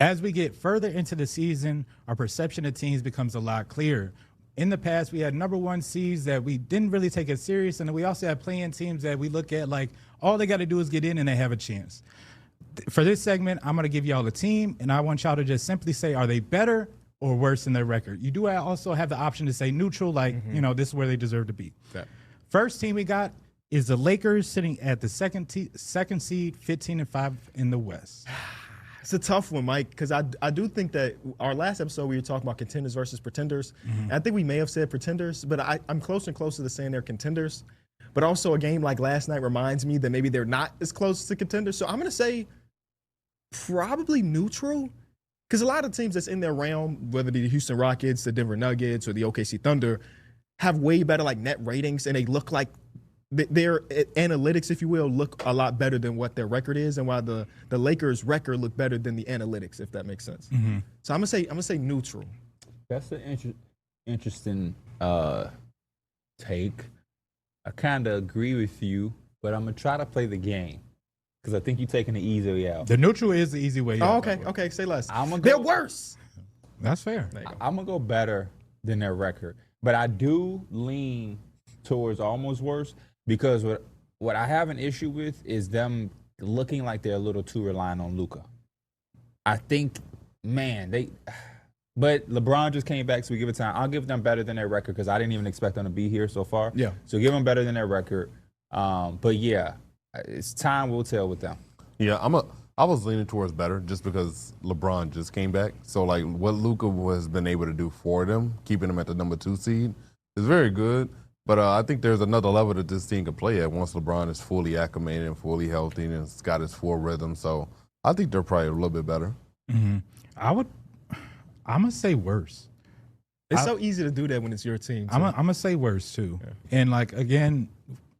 As we get further into the season, our perception of teams becomes a lot clearer. In the past, we had number one seeds that we didn't really take it serious, and then we also had playing teams that we look at like all they got to do is get in and they have a chance. For this segment, I'm going to give y'all a team, and I want y'all to just simply say, are they better or worse than their record? You do also have the option to say neutral, like, this is where they deserve to be. Okay. First team we got is the Lakers, sitting at the second seed, 15-5 in the West. It's a tough one, Mike, because I do think that our last episode we were talking about contenders versus pretenders. And I think we may have said pretenders, but I'm closer and closer to saying they're contenders. But also a game like last night reminds me that maybe they're not as close to contenders. So I'm going to say probably neutral, because a lot of teams that's in their realm, whether the Houston Rockets, the Denver Nuggets, or the OKC Thunder, have way better like net ratings, and they look like their analytics, if you will, look a lot better than what their record is, and while the Lakers' record look better than the analytics, if that makes sense. So I'm gonna say neutral. That's an interesting take. I kind of agree with you, but I'm gonna try to play the game because I think you're taking the easy way out. The neutral is the easy way out. Oh, okay, say less. They're worse. That's fair. I'm gonna go better than their record, but I do lean towards almost worse. Because what I have an issue with is them looking like they're a little too reliant on Luka. I think, but LeBron just came back, so we give it time. I'll give them better than their record because I didn't even expect them to be here so far. Yeah. So give them better than their record. But yeah, it's time will tell with them. Yeah, I was leaning towards better just because LeBron just came back. So like what Luka has been able to do for them, keeping them at the number 2 seed, is very good. But I think there's another level that this team can play at once LeBron is fully acclimated and fully healthy and has got his full rhythm. So I think they're probably a little bit better. I'm gonna say worse. It's so easy to do that when it's your team. I'm gonna say worse too. Yeah. And like again,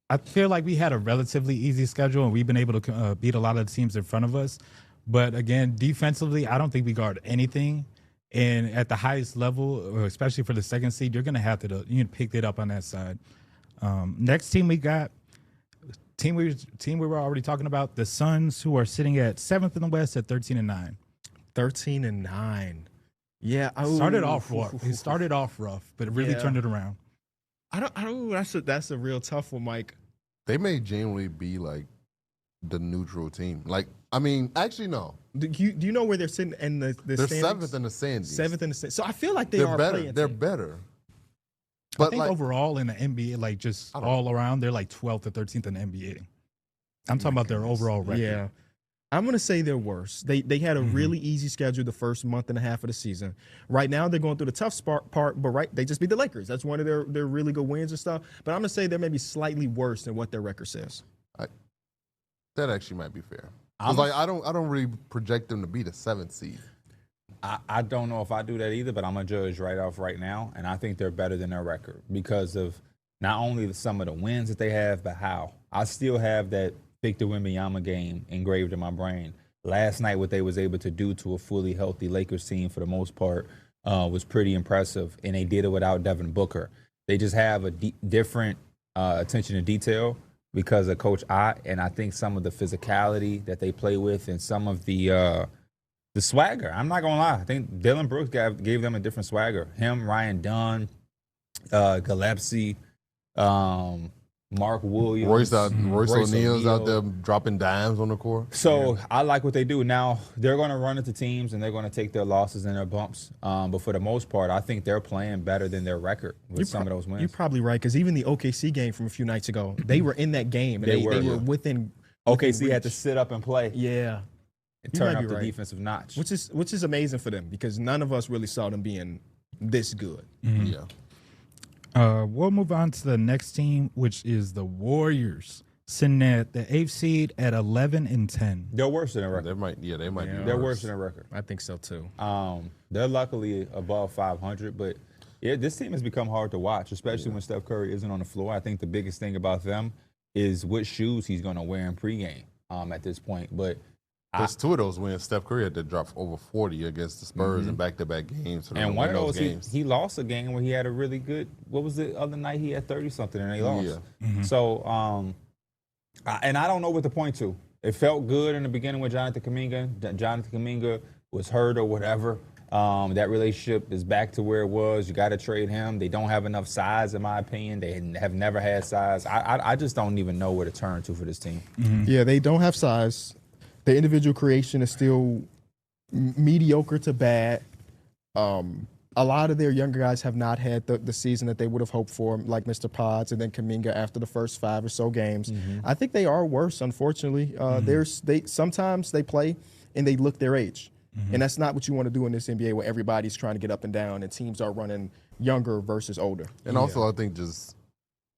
I feel like we had a relatively easy schedule and we've been able to beat a lot of the teams in front of us. But again, defensively, I don't think we guard anything. And at the highest level, especially for the second seed, you're going to have to pick it up on that side. Next team we got, team we were already talking about, the Suns, who are sitting at 7th in the West at 13-9. 13-9. Yeah, started off rough. He started off rough, but it really turned it around. I don't. That's a real tough one, Mike. They may genuinely be like the neutral team. Like, I mean, actually, no. Do you know where they're sitting in the They're standings? 7th in the standings. 7th in the standings. So I feel like they're better. They're team. better. But I think like, overall in the NBA, like just all around, they're like 12th or 13th in the NBA. I'm talking about their overall record. Yeah. I'm going to say they're worse. They had a really easy schedule the first month and a half of the season. Right now, they're going through the tough part, but they just beat the Lakers. That's one of their really good wins and stuff. But I'm going to say they're maybe slightly worse than what their record says. That actually might be fair. I don't really project them to be the 7th seed. I don't know if I do that either, but I'm going to judge right off right now, and I think they're better than their record because of not only some of the wins that they have, but how. I still have that Victor Wembanyama game engraved in my brain. Last night, what they was able to do to a fully healthy Lakers team for the most part was pretty impressive, and they did it without Devin Booker. They just have a different attention to detail because of Coach Ott, and I think some of the physicality that they play with and some of the swagger. I'm not going to lie. I think Dillon Brooks gave them a different swagger. Him, Ryan Dunn, Gillespie, Mark Williams. Royce O'Neal's out there dropping dimes on the court. So I like what they do. Now, they're going to run into teams and they're going to take their losses and their bumps. But for the most part, I think they're playing better than their record with some of those wins. You're probably right, because even the OKC game from a few nights ago, they were in that game. And they were within OKC reach. Had to sit up and play. Yeah. And turn up the defensive notch. Which is amazing for them, because none of us really saw them being this good. Yeah. We'll move on to the next team, which is the Warriors, sitting at the 8th seed at 11-10. They're worse than their record. They might be. They're worse than their record. I think so too. They're luckily above 500, but yeah, this team has become hard to watch, especially when Steph Curry isn't on the floor. I think the biggest thing about them is what shoes he's going to wear in pregame at this point. But there's two of those wins. Steph Curry had to drop over 40 against the Spurs in back-to-back games. And one of those games, he lost a game where he had a really good. What was the other night? He had 30-something and they lost. Yeah. So, and I don't know what to point to. It felt good in the beginning with Jonathan Kuminga. Jonathan Kuminga was hurt or whatever. That relationship is back to where it was. You got to trade him. They don't have enough size, in my opinion. They have never had size. I just don't even know where to turn to for this team. Yeah, they don't have size. Their individual creation is still mediocre to bad. A lot of their younger guys have not had the season that they would have hoped for, like Mr. Pods and then Kuminga after the first 5 or so games. I think they are worse, unfortunately. Sometimes they play and they look their age. And that's not what you want to do in this NBA where everybody's trying to get up and down and teams are running younger versus older. And also, I think just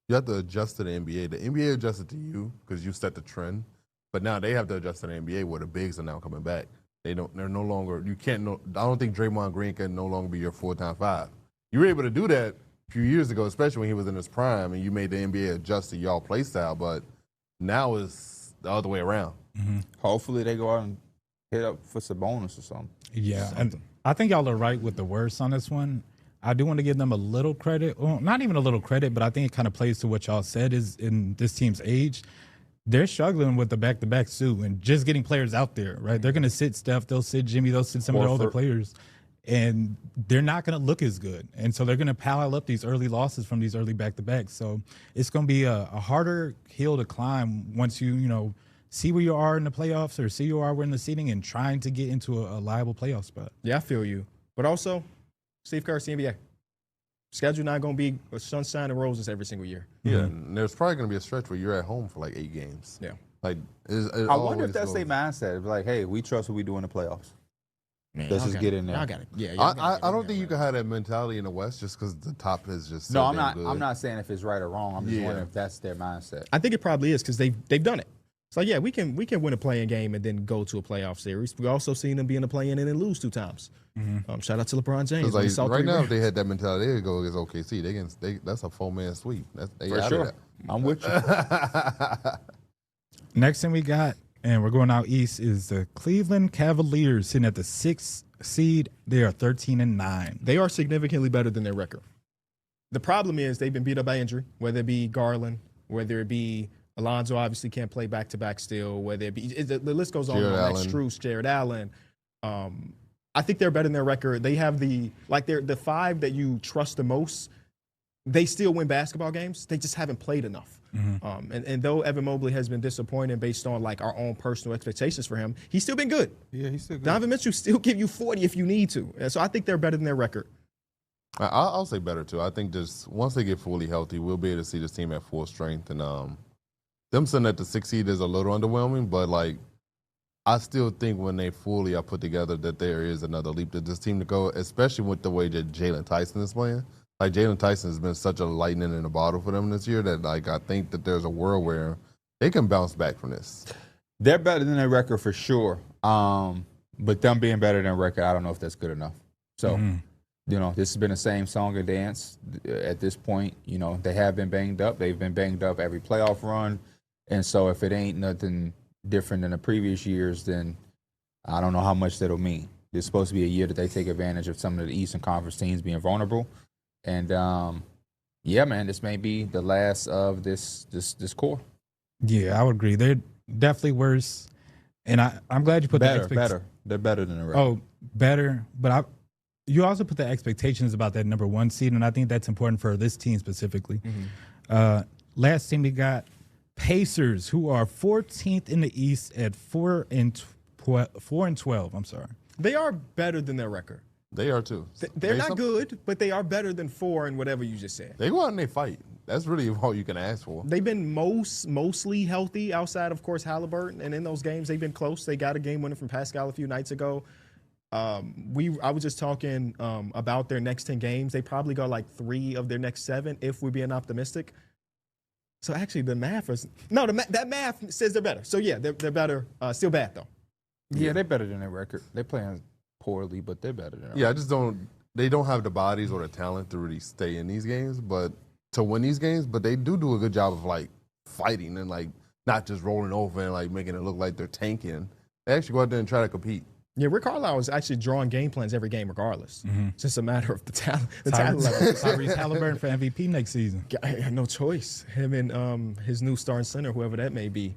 you have to adjust to the NBA. The NBA adjusted to you because you set the trend. But now they have to adjust to the NBA where the bigs are now coming back. They're no longer, I don't think Draymond Green can no longer be your full-time 5. You were able to do that a few years ago, especially when he was in his prime, and you made the NBA adjust to y'all play style, but now it's the other way around. Hopefully they go out and hit up for Sabonis or something. Yeah, and I think y'all are right with the worst on this one. I do want to give them a little credit. Well, not even a little credit, but I think it kind of plays to what y'all said is in this team's age. They're struggling with the back-to-back too, and just getting players out there, right? They're going to sit Steph, they'll sit Jimmy, they'll sit some of their older players, and they're not going to look as good. And so they're going to pile up these early losses from these early back-to-backs. So it's going to be a harder hill to climb once you see where you are in the playoffs or see where you are in the seeding and trying to get into a liable playoff spot. Yeah, I feel you. But also, Steve Kerr's the NBA. Schedule not going to be a sunshine and roses every single year. Yeah, and there's probably going to be a stretch where you're at home for like 8 games. Yeah. Like, I wonder if that's their mindset. It's like, hey, we trust what we do in the playoffs. Man, Let's just get in there. I got it. Yeah. I don't think you can have that mentality in the West just because the top is just so damn good. I'm not saying if it's right or wrong. I'm just wondering if that's their mindset. I think it probably is because they've done it. So yeah, we can win a play-in game and then go to a playoff series. We also seen them be in a play-in and then lose 2 times. Shout out to LeBron James. Like, right now, if they had that mentality, they'd go against OKC. That's a 4-man sweep. For sure. I'm with you. Next thing we got, and we're going out east, is the Cleveland Cavaliers sitting at the 6th seed. They are 13-9. They are significantly better than their record. The problem is they've been beat up by injury, whether it be Garland, whether it be Alonzo obviously can't play back-to-back still, whether it be the list goes on. Max Strus, Jared Allen. I think they're better than their record. They have the 5 that you trust the most. They still win basketball games. They just haven't played enough. And though Evan Mobley has been disappointing based on like our own personal expectations for him, he's still been good. Yeah, he's still good. Donovan Mitchell still give you 40 if you need to. And so I think they're better than their record. I'll say better too. I think just once they get fully healthy, we'll be able to see this team at full strength. And them sitting at the 6th seed is a little underwhelming, but like I still think when they fully are put together that there is another leap to this team to go, especially with the way that Jalen Tyson is playing. Like Jalen Tyson has been such a lightning in a bottle for them this year that like I think that there's a world where they can bounce back from this. They're better than their record for sure. But them being better than record, I don't know if that's good enough. So, this has been the same song and dance at this point. They have been banged up. They've been banged up every playoff run. And so if it ain't nothing different than the previous years, then I don't know how much that'll mean. It's supposed to be a year that they take advantage of some of the Eastern Conference teams being vulnerable. And, man, this may be the last of this core. Yeah, I would agree. They're definitely worse. And I'm glad you put better. They're better than the record. Oh, better. But you also put the expectations about that number 1 seed, and I think that's important for this team specifically. Last team we got Pacers, who are 14th in the East at 4-12. I'm sorry. They are better than their record. They are too. They're not good, but they are better than 4 and whatever you just said. They go out and they fight. That's really all you can ask for. They've been mostly healthy outside, of course, Halliburton, and in those games they've been close. They got a game winner from Pascal a few nights ago. I was just talking about their next 10 games. They probably got like 3 of their next 7 if we're being optimistic. So actually, the math is that math says they're better. So yeah, they're better. Still bad though. Yeah, they're better than their record. They're playing poorly, but they're better than. Yeah, they don't have the bodies or the talent to really stay in these games, but to win these games. But they do a good job of like fighting and like not just rolling over and like making it look like they're tanking. They actually go out there and try to compete. Yeah, Rick Carlisle is actually drawing game plans every game regardless. It's just a matter of the talent level. Tyrese Halliburton for MVP next season. No choice. Him and his new starting center, whoever that may be.